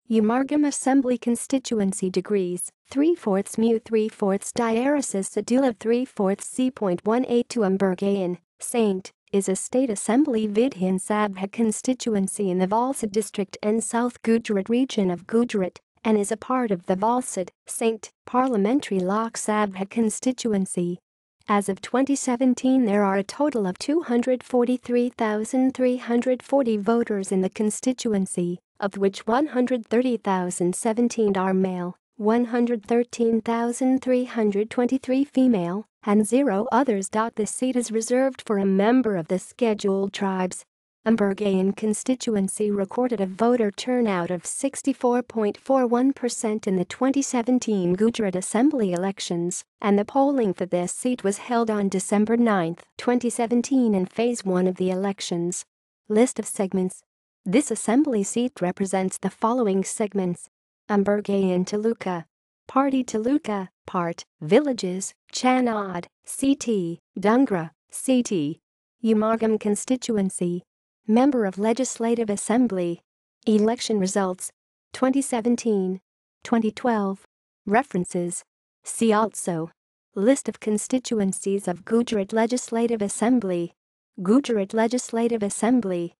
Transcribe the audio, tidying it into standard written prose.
Umargam Assembly Constituency Degrees, 3/4 mu 3/4 diaresis Sadula 3/4 C.18 Umbergaon, Saint, is a state assembly Vidhan Sabha constituency in the Valsad district and South Gujarat region of Gujarat, and is a part of the Valsad, Saint, Parliamentary Lok Sabha constituency. As of 2017, there are a total of 243,340 voters in the constituency, of which 130,017 are male, 113,323 female, and 0 others. The seat is reserved for a member of the scheduled tribes. Umbergaon constituency recorded a voter turnout of 64.41% in the 2017 Gujarat Assembly Elections, and the polling for this seat was held on December 9, 2017 in Phase 1 of the elections. List of segments. This assembly seat represents the following segments: Umbergaon Taluka, Party Taluka, Part, Villages, Chanad, CT, Dungra, CT. Umargam constituency. Member of Legislative Assembly. Election results 2017, 2012. References. See also: List of constituencies of Gujarat Legislative Assembly. Gujarat Legislative Assembly.